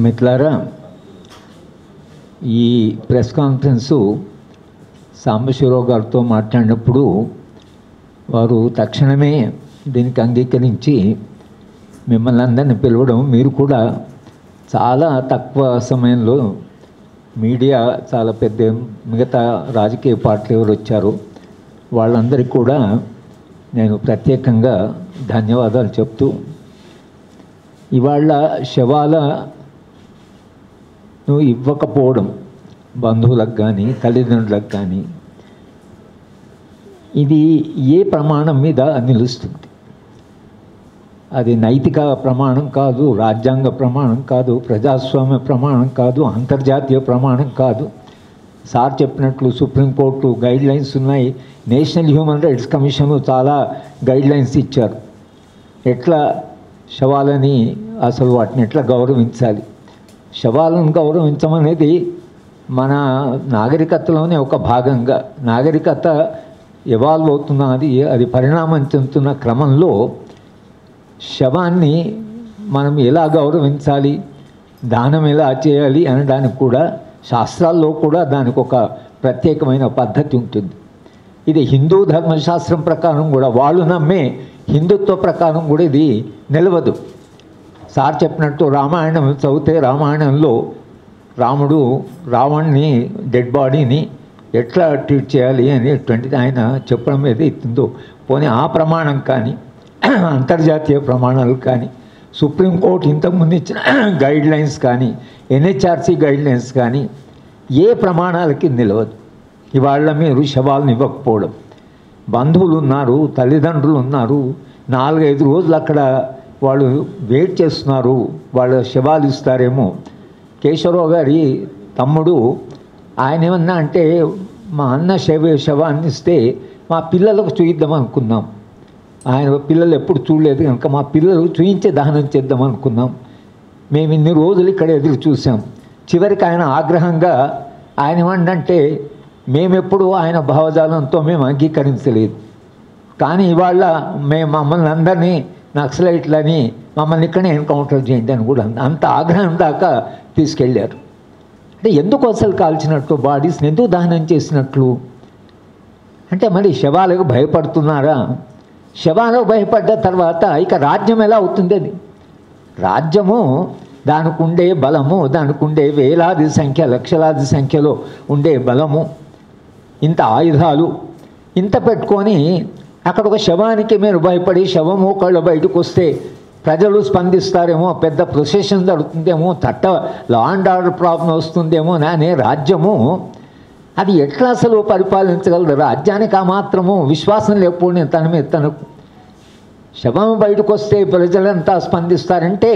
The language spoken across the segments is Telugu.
మిత్రులారా, ఈ ప్రెస్ కాన్ఫరెన్సు సాంబశివరావు గారితో మాట్లాడినప్పుడు వారు తక్షణమే దీనికి అంగీకరించి మిమ్మల్ని అందరినీ పిలవడం, మీరు కూడా చాలా తక్కువ సమయంలో మీడియా చాలా పెద్ద మిగతా రాజకీయ పార్టీలు ఎవరు వచ్చారు వాళ్ళందరికీ కూడా నేను ప్రత్యేకంగా ధన్యవాదాలు చెప్తూ, ఇవాళ శవాలను ఇవ్వకపోవడం బంధువులకు కానీ తల్లిదండ్రులకు కానీ ఇది ఏ ప్రమాణం మీద నిలుస్తుంది? అది నైతిక ప్రమాణం కాదు, రాజ్యాంగ ప్రమాణం కాదు, ప్రజాస్వామ్య ప్రమాణం కాదు, అంతర్జాతీయ ప్రమాణం కాదు. సార్ చెప్పినట్లు సుప్రీంకోర్టు గైడ్లైన్స్ ఉన్నాయి, నేషనల్ హ్యూమన్ రైట్స్ కమిషన్ చాలా గైడ్లైన్స్ ఇచ్చారు. ఎట్లా శవాలని అసలు వాటిని ఎట్లా గౌరవించాలి? శవాలను గౌరవించమనేది మన నాగరికతలోనే ఒక భాగంగా, నాగరికత ఎవాల్వ్ అవుతున్నది, అది పరిణామం చెందుతున్న క్రమంలో శవాన్ని మనం ఎలా గౌరవించాలి, దానం ఎలా చేయాలి అనడానికి కూడా శాస్త్రాల్లో కూడా దానికి ఒక ప్రత్యేకమైన పద్ధతి ఉంటుంది. ఇది హిందూ ధర్మశాస్త్రం ప్రకారం కూడా, వాళ్ళు నమ్మే హిందుత్వ ప్రకారం కూడా ఇది నిలవదు. సార్ చెప్పినట్టు రామాయణం చదివితే రామాయణంలో రాముడు రావణ్ణి డెడ్ బాడీని ఎట్లా ట్రీట్ చేయాలి అనేటువంటిది ఆయన చెప్పడం ఏదైతుందో, పోనీ ఆ ప్రమాణం కానీ అంతర్జాతీయ ప్రమాణాలు కానీ సుప్రీంకోర్టు ఇంతకుముందు ఇచ్చిన గైడ్లైన్స్ కానీ ఎన్హెచ్ఆర్సీ గైడ్లైన్స్ కానీ ఏ ప్రమాణాలకి నిలవదు. ఇవాళ మీరు శవాలను ఇవ్వకపోవడం, బంధువులు ఉన్నారు, తల్లిదండ్రులు ఉన్నారు, 4-5 రోజులు అక్కడ వాళ్ళు వెయిట్ చేస్తున్నారు, వాళ్ళ శవాలు ఇస్తారేమో. కేశవరావు గారి తమ్ముడు ఆయన ఏమన్నా అంటే, మా అన్న శవాన్ని ఇస్తే మా పిల్లలకు చూయిద్దాం అనుకున్నాం. ఆయన పిల్లలు ఎప్పుడు చూడలేదు కనుక మా పిల్లలు చూయించే దహనం చేద్దాం అనుకున్నాం. మేము ఇన్ని రోజులు ఇక్కడ ఎదురు చూసాం. చివరికి ఆయన ఆగ్రహంగా ఆయన ఏమంటే, మేమెప్పుడు ఆయన భావజాలంతో మేము అంగీకరించలేదు, కానీ ఇవాళ మమ్మల్ని అందరినీ నక్సలైట్లని మమ్మల్ని ఇక్కడే ఎన్కౌంటర్ చేయండి అని కూడా అంత ఆగ్రహం దాకా తీసుకెళ్ళారు. అంటే ఎందుకు అసలు కాల్చినట్లు, బాడీస్ని ఎందుకు దహనం చేసినట్లు అంటే మరి శవాలకు భయపడుతున్నారా? శవాలకు భయపడ్డ తర్వాత ఇక రాజ్యం ఎలా అవుతుంది? అది రాజ్యము దానికి ఉండే బలము, దానికి ఉండే వేలాది సంఖ్య లక్షలాది సంఖ్యలో ఉండే బలము, ఇంత ఆయుధాలు ఇంత పెట్టుకొని అక్కడ ఒక శవానికి మీరు భయపడి శవము కళ్ళు బయటకు వస్తే ప్రజలు స్పందిస్తారేమో, పెద్ద ప్రొసెషన్ జరుగుతుందేమో, లా అండ్ ఆర్డర్ ప్రాబ్లం వస్తుందేమో అనే రాజ్యము అది ఎట్లా అసలు పరిపాలించగలరు? రాజ్యానికి ఆ మాత్రము విశ్వాసం లేకపోతే తన మీద తనకు. శవం బయటకు వస్తే ప్రజలంతా స్పందిస్తారంటే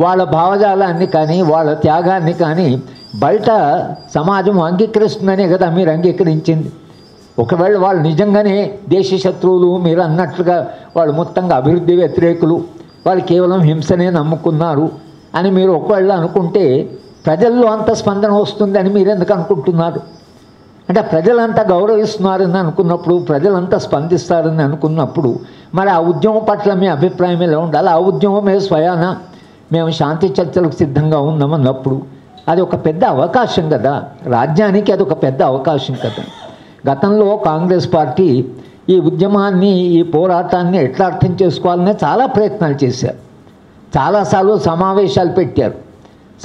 వాళ్ళ భావజాలాన్ని కానీ వాళ్ళ త్యాగాన్ని కానీ బయట సమాజం అంగీకరిస్తుందనే కదా మీరు అంగీకరించింది. ఒకవేళ వాళ్ళు నిజంగానే దేశ శత్రువులు మీరు అన్నట్లుగా వాళ్ళు మొత్తంగా అభివృద్ధి వ్యతిరేకులు, వాళ్ళు కేవలం హింసనే నమ్ముకున్నారు అని మీరు ఒకవేళ అనుకుంటే ప్రజల్లో అంత స్పందన వస్తుందని మీరు ఎందుకు అనుకుంటున్నారు? అంటే ప్రజలంతా గౌరవిస్తున్నారని అనుకున్నప్పుడు, ప్రజలంతా స్పందిస్తారని అనుకున్నప్పుడు మరి ఆ ఉద్యమం పట్ల మీ అభిప్రాయం ఎలా ఉండాలి? ఆ ఉద్యమమే స్వయాన మేము శాంతి చర్చలకు సిద్ధంగా ఉన్నామన్నప్పుడు అది ఒక పెద్ద అవకాశం కదా, రాజ్యానికి అది ఒక పెద్ద అవకాశం కదా. గతంలో కాంగ్రెస్ పార్టీ ఈ ఉద్యమాన్ని, ఈ పోరాటాన్ని ఎట్లా అర్థం చేసుకోవాలనే చాలా ప్రయత్నాలు చేశారు. చాలాసార్లు సమావేశాలు పెట్టారు,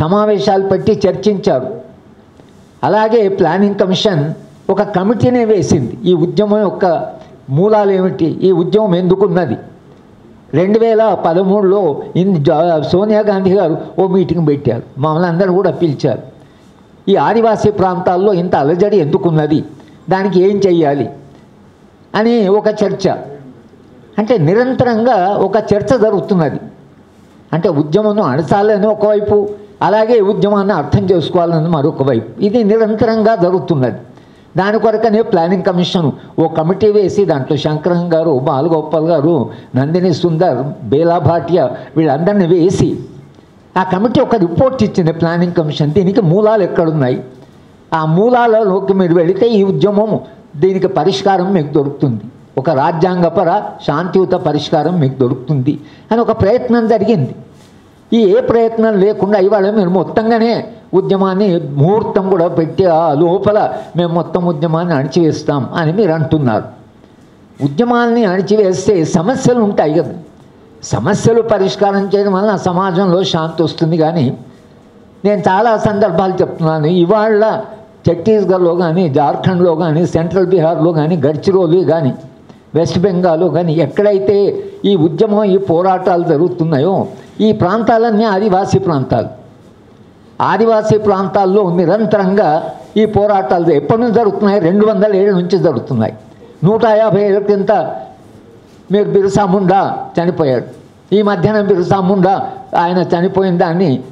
సమావేశాలు పెట్టి చర్చించారు. అలాగే ప్లానింగ్ కమిషన్ ఒక కమిటీనే వేసింది. ఈ ఉద్యమం యొక్క మూలాలు ఏమిటి, ఈ ఉద్యమం ఎందుకున్నది. 2013లో సోనియా గాంధీ గారు ఓ మీటింగ్ పెట్టారు, మమ్మల్ని అందరూ కూడా పిలిచారు. ఈ ఆదివాసీ ప్రాంతాల్లో ఇంత అలజడి ఎందుకున్నది, దానికి ఏం చెయ్యాలి అని ఒక చర్చ. అంటే నిరంతరంగా ఒక చర్చ జరుగుతున్నది. అంటే ఉద్యమం అణచాలని ఒకవైపు, అలాగే ఉద్యమాన్ని అర్థం చేసుకోవాలని మరొక వైపు, ఇది నిరంతరంగా జరుగుతున్నది. దాని కొరకనే ప్లానింగ్ కమిషన్ ఓ కమిటీ వేసి దాంట్లో శంకరం గారు, బాలగోపాల్ గారు, నందిని సుందర్, బేలా భాటియా వీళ్ళందరినీ వేసి ఆ కమిటీ ఒక రిపోర్ట్ ఇచ్చింది ప్లానింగ్ కమిషన్. దీనికి మూలాలు ఎక్కడున్నాయి, ఆ మూలాలలోకి మీరు వెళితే ఈ ఉద్యమం దీనికి పరిష్కారం మీకు దొరుకుతుంది, ఒక రాజ్యాంగపర శాంతియుత పరిష్కారం మీకు దొరుకుతుంది అని ఒక ప్రయత్నం జరిగింది. ఈ ఏ ప్రయత్నం లేకుండా ఇవాళ మీరు మొత్తంగానే ఉద్యమాన్ని ముహూర్తం కూడా పెట్టి ఆ లోపల మేము మొత్తం ఉద్యమాన్ని అణిచివేస్తాం అని మీరు అంటున్నారు. ఉద్యమాన్ని అణిచివేస్తే సమస్యలు ఉంటాయి కదా, సమస్యలు పరిష్కారం చేయడం వలన సమాజంలో శాంతి వస్తుంది. కానీ నేను చాలా సందర్భాలు చెప్తున్నాను, ఇవాళ ఛత్తీస్గఢ్లో కానీ, జార్ఖండ్లో కానీ, సెంట్రల్ బీహార్లో కానీ, గడ్చిరోలి కానీ, వెస్ట్ బెంగాల్లో కానీ ఎక్కడైతే ఈ ఉద్యమం ఈ పోరాటాలు జరుగుతున్నాయో ఈ ప్రాంతాలన్నీ ఆదివాసీ ప్రాంతాలు. ఆదివాసీ ప్రాంతాల్లో నిరంతరంగా ఈ పోరాటాలు ఎప్పటి నుంచి జరుగుతున్నాయి? 200 ఏళ్ళ నుంచి జరుగుతున్నాయి. 150 ఏళ్ళ కింద మీరు బిర్సా ముండా చనిపోయాడు. ఈ మధ్యన బిర్సా ముండా ఆయన చనిపోయిన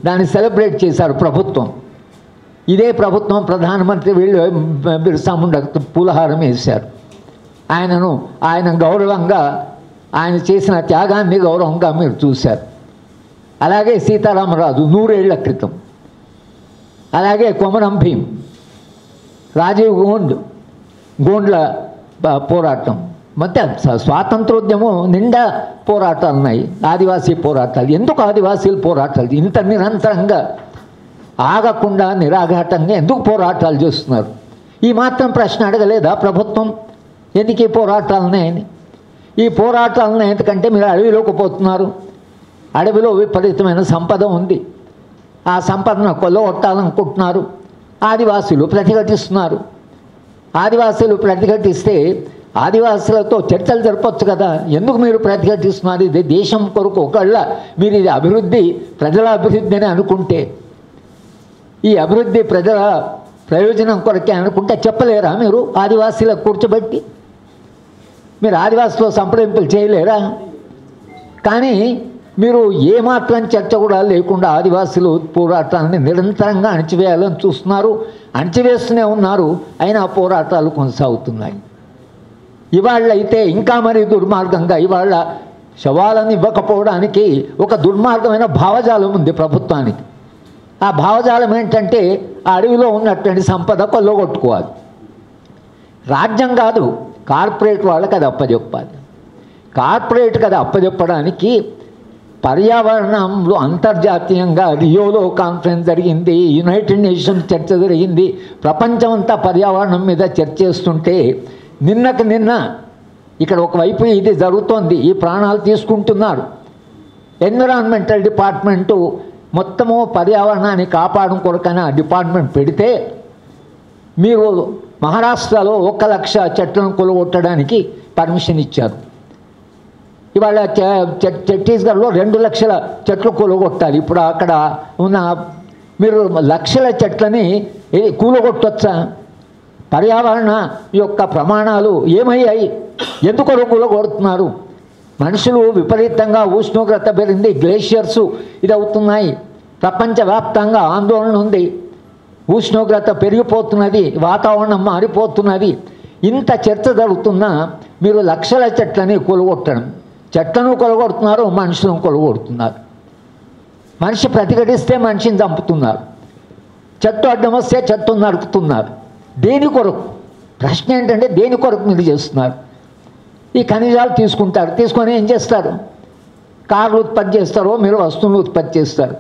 దాన్ని సెలబ్రేట్ చేశారు ప్రభుత్వం. ఇదే ప్రభుత్వం ప్రధానమంత్రి వీళ్ళు బిర్సా ముండా పూలహారం వేశారు. ఆయన గౌరవంగా ఆయన చేసిన త్యాగాన్ని గౌరవంగా మీరు చూశారు. అలాగే సీతారామరాజు 100 ఏళ్ల క్రితం, అలాగే కొమరం భీం, రాజీవ్ గోండ్ల పోరాటం, మధ్య స్వాతంత్రోద్యమం నిండా పోరాటాలు ఉన్నాయి. ఆదివాసీ పోరాటాలు ఎందుకు? ఆదివాసీల పోరాటాలు ఇంత నిరంతరంగా ఆగకుండా నిరాఘాటంగా ఎందుకు పోరాటాలు చేస్తున్నారు? ఈ మాత్రం ప్రశ్న అడగలేదా ప్రభుత్వం? ఎందుకు ఈ పోరాటాలున్నాయని? ఈ పోరాటాలను ఎందుకంటే మీరు అడవిలోకి పోతున్నారు. అడవిలో విపరీతమైన సంపద ఉంది. ఆ సంపదను కొల్లగొట్టాలనుకుంటున్నారు. ఆదివాసులు ప్రతిఘటిస్తున్నారు. ఆదివాసులు ప్రతిఘటిస్తే ఆదివాసులతో చర్చలు జరపచ్చు కదా. ఎందుకు మీరు ప్రతిఘటిస్తున్నారు? ఇది దేశం కొరకు ఒకళ్ళ మీరు ఇది అభివృద్ధి, ప్రజల అభివృద్ధి అని అనుకుంటే, ఈ అభివృద్ధి ప్రజల ప్రయోజనం కొరకే అనుకుంటే చెప్పలేరా మీరు? ఆదివాసీలకు కూర్చోబెట్టి మీరు ఆదివాసులో సంప్రదింపులు చేయలేరా? కానీ మీరు ఏమాత్రం చర్చ కూడా లేకుండా ఆదివాసులు పోరాటాలని నిరంతరంగా అణిచివేయాలని చూస్తున్నారు. అణిచివేస్తూనే ఉన్నారు. అయినా పోరాటాలు కొనసాగుతున్నాయి. ఇవాళ అయితే ఇంకా మరి దుర్మార్గంగా ఇవాళ శవాలను ఇవ్వకపోవడానికి ఒక దుర్మార్గమైన భావజాలం ఉంది ప్రభుత్వానికి. ఆ భావజాలం ఏంటంటే ఆ అడవిలో ఉన్నటువంటి సంపద కొల్లగొట్టుకోవాలి. రాజ్యం కాదు, కార్పొరేట్ వాళ్ళకి అది అప్పచెప్పాలి. కార్పొరేట్కి అది అప్పచెప్పడానికి పర్యావరణంలో అంతర్జాతీయంగా రియోలో కాన్ఫరెన్స్ జరిగింది, యునైటెడ్ నేషన్స్ చర్చ జరిగింది, ప్రపంచం అంతా పర్యావరణం మీద చర్చ చేస్తుంటే నిన్న ఇక్కడ ఒకవైపు ఇది జరుగుతోంది, ఈ ప్రాణాలు తీసుకుంటున్నారు. ఎన్విరాన్మెంటల్ డిపార్ట్మెంటు మొత్తము పర్యావరణాన్ని కాపాడడం కొరకైనా డిపార్ట్మెంట్ పెడితే మీరు మహారాష్ట్రలో 1 లక్ష చెట్లను కొలగొట్టడానికి పర్మిషన్ ఇచ్చారు. ఇవాళ ఛత్తీస్గఢ్లో 2 లక్షల చెట్లు కూలగొట్టాలి. ఇప్పుడు అక్కడ ఉన్న మీరు లక్షల చెట్లని కూలగొట్టొచ్చా? పర్యావరణ యొక్క ప్రమాణాలు ఏమయ్యాయి? ఎందుకు కూలగొడుతున్నారు? మనుషులు విపరీతంగా ఉష్ణోగ్రత పెరిగింది, గ్లేషియర్స్ ఇది అవుతున్నాయి, ప్రపంచవ్యాప్తంగా ఆందోళన ఉంది, ఉష్ణోగ్రత పెరిగిపోతున్నది, వాతావరణం మారిపోతున్నది. ఇంత చర్చ జరుగుతున్నా మీరు లక్షల చెట్లని కూలగొట్టడం, చెట్లను కొలగొడుతున్నారు, మనుషులను కొలగొడుతున్నారు. మనిషి ప్రతిఘటిస్తే మనిషిని చంపుతున్నారు. చెట్టు అడ్డం వస్తే చెట్టును నరుకుతున్నారు. దేని కొరకు? ప్రశ్న ఏంటంటే దేని కొరకు మీరు చేస్తున్నారు? ఈ ఖనిజాలు తీసుకుంటారు, తీసుకొని ఏం చేస్తారు? కార్లు ఉత్పత్తి చేస్తారో మీరు వస్తువులు ఉత్పత్తి చేస్తారు.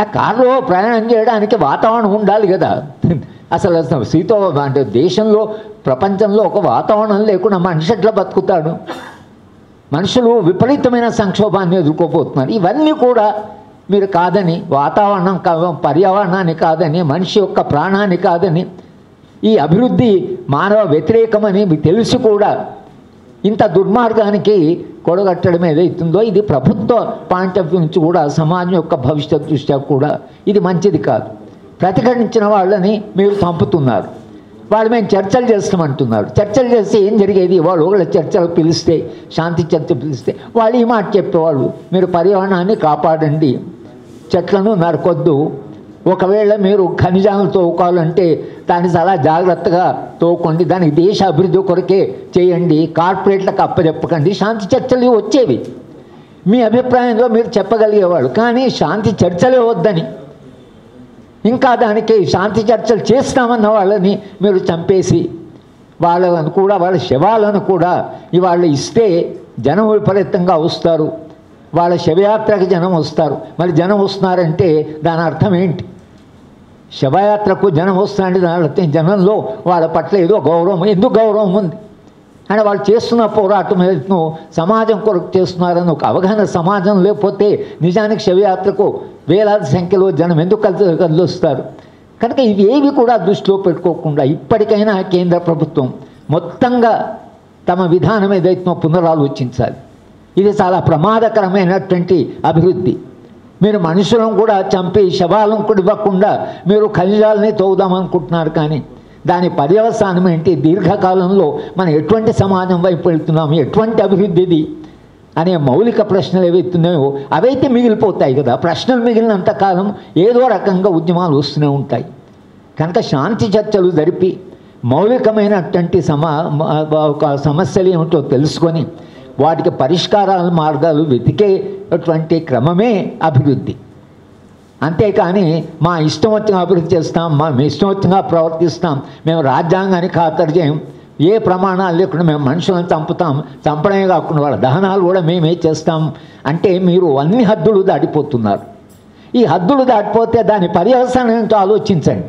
ఆ కారులో ప్రయాణం చేయడానికి వాతావరణం ఉండాలి కదా. అసలు అంటే దేశంలో ప్రపంచంలో ఒక వాతావరణం లేకుండా మనిషి ఎట్లా బతుకుతాడు? మనుషులు విపరీతమైన సంక్షోభాన్ని ఎదుర్కోబోతున్నారు. ఇవన్నీ కూడా మీరు కాదని, వాతావరణం పర్యావరణాన్ని కాదని, మనిషి యొక్క ప్రాణాన్ని కాదని, ఈ అభివృద్ధి మానవ వ్యతిరేకమని మీకు తెలిసి కూడా ఇంత దుర్మార్గానికి కొడగట్టడం ఏదైతుందో ఇది ప్రభుత్వ పాయింట్ ఆఫ్ వ్యూ నుంచి కూడా సమాజం యొక్క భవిష్యత్ దృష్ట్యా కూడా ఇది మంచిది కాదు. ప్రతిఘటించిన వాళ్ళని మీరు చంపుతున్నారు. వాళ్ళు మేము చర్చలు చేస్తామంటున్నారు. చర్చలు చేస్తే ఏం జరిగేది? వాళ్ళు ఒకళ్ళ చర్చలు పిలిస్తే, శాంతి చర్చ పిలిస్తే వాళ్ళు ఈ మాట చెప్పేవాళ్ళు, మీరు పర్యావరణాన్ని కాపాడండి, చెట్లను నరకొద్దు, ఒకవేళ మీరు ఖనిజాలను తోకాలంటే దాన్ని చాలా జాగ్రత్తగా తోకండి, దానికి దేశ అభివృద్ధి కొరకే చేయండి, కార్పొరేట్లకు అప్పచెప్పకండి, శాంతి చర్చలు వచ్చేవి. మీ అభిప్రాయంలో మీరు చెప్పగలిగేవాళ్ళు. కానీ శాంతి చర్చలే వద్దని, ఇంకా దానికి శాంతి చర్చలు చేస్తామన్న వాళ్ళని మీరు చంపేసి వాళ్ళను కూడా, వాళ్ళ శవాలను కూడా ఇవాళ ఇస్తే జనం విపరీతంగా వస్తారు, వాళ్ళ శవయాత్రకు జనం వస్తారు. మరి జనం వస్తున్నారంటే దాని అర్థం ఏంటి? శవయాత్రకు జనం వస్తున్నారంటే దాని అర్థం జనంలో వాళ్ళ పట్ల ఏదో గౌరవం, ఎందుకు గౌరవం ఉంది అంటే వాళ్ళు చేస్తున్న పోరాటం ఏదో సమాజం కొరకు చేస్తున్నారని ఒక అవగాహన సమాజం లేకపోతే నిజానికి శవయాత్రకు వేలాది సంఖ్యలో జనం ఎందుకు కలుస్తారు? కనుక ఇవి ఏవి కూడా దృష్టిలో పెట్టుకోకుండా ఇప్పటికైనా కేంద్ర ప్రభుత్వం మొత్తంగా తమ విధానం ఏదైతే పునరాలోచించాలి. ఇది చాలా ప్రమాదకరమైనటువంటి అభివృద్ధి. మీరు మనుషులను కూడా చంపి శవాలను కూడా ఇవ్వకుండా మీరు ఖనిజాలని తవ్వుదామనుకుంటున్నారు. కానీ దాని పర్యవసానం ఏంటి? దీర్ఘకాలంలో మనం ఎటువంటి సమాజం వైపు వెళ్తున్నాము, ఎటువంటి అభివృద్ధిది అనే మౌలిక ప్రశ్నలు ఏవైతున్నాయో అవైతే మిగిలిపోతాయి కదా. ప్రశ్నలు మిగిలినంత కాలం ఏదో రకంగా ఉద్యమాలు వస్తూనే ఉంటాయి. కనుక శాంతి చర్చలు జరిపి మౌలికమైనటువంటి సమస్యలు ఏమిటో తెలుసుకొని వాటికి పరిష్కారాల మార్గాలు వెతికేటువంటి క్రమమే అభివృద్ధి. అంతేకాని మా ఇష్టం వచ్చిన అభివృద్ధి చేస్తాం, మేము ఇష్టం వచ్చినగా ప్రవర్తిస్తాం, మేము రాజ్యాంగాన్ని ఖాతరు చేయం, ఏ ప్రమాణాలు లేకుండా మేము మనుషులను చంపడమే కాకుండా వాళ్ళ దహనాలు కూడా మేమే చేస్తాం అంటే మీరు అన్ని హద్దులు దాటిపోతున్నారు. ఈ హద్దులు దాటిపోతే దాని పర్యవసానం ఏంటో ఆలోచించండి.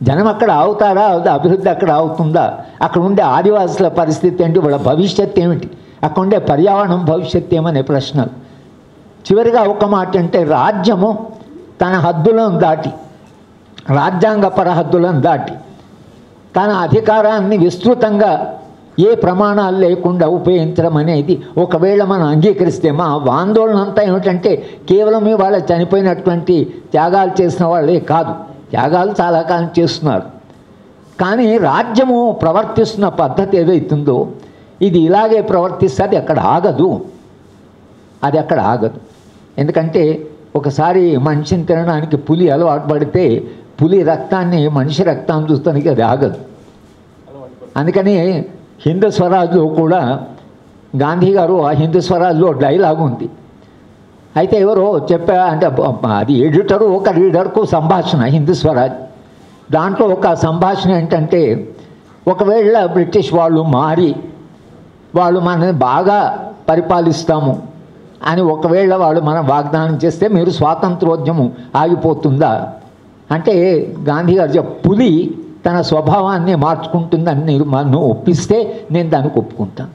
జనం అక్కడ ఆగుతారా, అభివృద్ధి అక్కడ ఆగుతుందా? అక్కడ ఉండే ఆదివాసుల పరిస్థితి ఏంటి, వాళ్ళ భవిష్యత్తు ఏమిటి, అక్కడ ఉండే పర్యావరణం భవిష్యత్తు ఏమనే ప్రశ్నలు. చివరిగా ఒక మాట అంటే రాజ్యము తన హద్దులను దాటి, రాజ్యాంగపర హద్దులను దాటి తన అధికారాన్ని విస్తృతంగా ఏ ప్రమాణాలు లేకుండా ఉపయోగించడం అనేది ఒకవేళ మనం అంగీకరిస్తే మా ఆందోళన అంతా ఏమిటంటే కేవలం వాళ్ళ చనిపోయినటువంటి త్యాగాలు చేసిన వాళ్ళే కాదు, త్యాగాలు చాలా కాలం చేస్తున్నారు. కానీ రాజ్యము ప్రవర్తిస్తున్న పద్ధతి ఏదైతుందో ఇది ఇలాగే ప్రవర్తిస్తే అది అక్కడ ఆగదు, అది అక్కడ ఆగదు. ఎందుకంటే ఒకసారి మనిషిని తినడానికి పులి అలవాటు పడితే పులి రక్తాన్ని మనిషి రక్తాన్ని చూస్తానికి అది ఆగదు. అందుకని హిందూ స్వరాజ్లో కూడా గాంధీ గారు ఆ హిందూ స్వరాజ్లో డైలాగ్ ఉంది. అయితే ఎవరో అంటే అది ఎడిటరు ఒక రీడర్కు సంభాషణ హిందూ స్వరాజ్. దాంట్లో ఒక సంభాషణ ఏంటంటే ఒకవేళ బ్రిటిష్ వాళ్ళు మారి వాళ్ళు మనని బాగా పరిపాలిస్తాము అని ఒకవేళ వాళ్ళు మనం వాగ్దానం చేస్తే మీరు స్వాతంత్రోద్యమం ఆగిపోతుందా అంటే గాంధీ గారు పులి తన స్వభావాన్ని మార్చుకుంటుందని మీరు నన్ను ఒప్పిస్తే నేను దానికి ఒప్పుకుంటాను.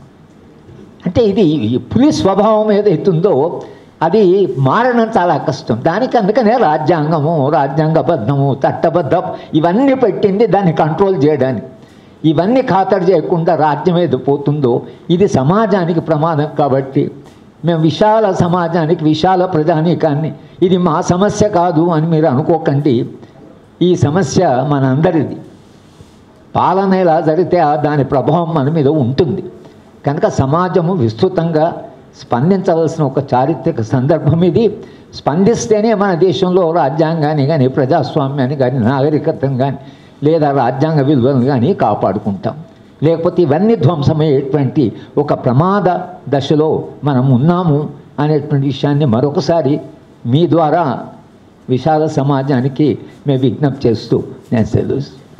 అంటే ఇది పులి స్వభావం ఏదైతుందో అది మారడం చాలా కష్టం. దానికి అందుకనే రాజ్యాంగము, రాజ్యాంగబద్ధము, చట్టబద్ధం ఇవన్నీ పెట్టింది దాన్ని కంట్రోల్ చేయడానికి. ఇవన్నీ ఖాతరు చేయకుండా రాజ్యం ఏది పోతుందో ఇది సమాజానికి ప్రమాదం. కాబట్టి మేము విశాల సమాజానికి, విశాల ప్రజానీకాన్ని ఇది మా సమస్య కాదు అని మీరు అనుకోకండి. ఈ సమస్య మనందరిది. పాలన ఎలా జరిగితే దాని ప్రభావం మన మీద ఉంటుంది. కనుక సమాజము విస్తృతంగా స్పందించవలసిన ఒక చారిత్రక సందర్భం ఇది. స్పందిస్తేనే మన దేశంలో రాజ్యాంగాన్ని కానీ, ప్రజాస్వామ్యాన్ని కానీ, నాగరికతను కానీ లేదా రాజ్యాంగ విలువలను కానీ కాపాడుకుంటాం. లేకపోతే ఇవన్నీ ధ్వంసమయ్యేటువంటి ఒక ప్రమాద దశలో మనం ఉన్నాము అనేటువంటి విషయాన్ని మరొకసారి మీ ద్వారా విశాల సమాజానికి మేము విజ్ఞప్తి చేస్తూ నేను సెలవు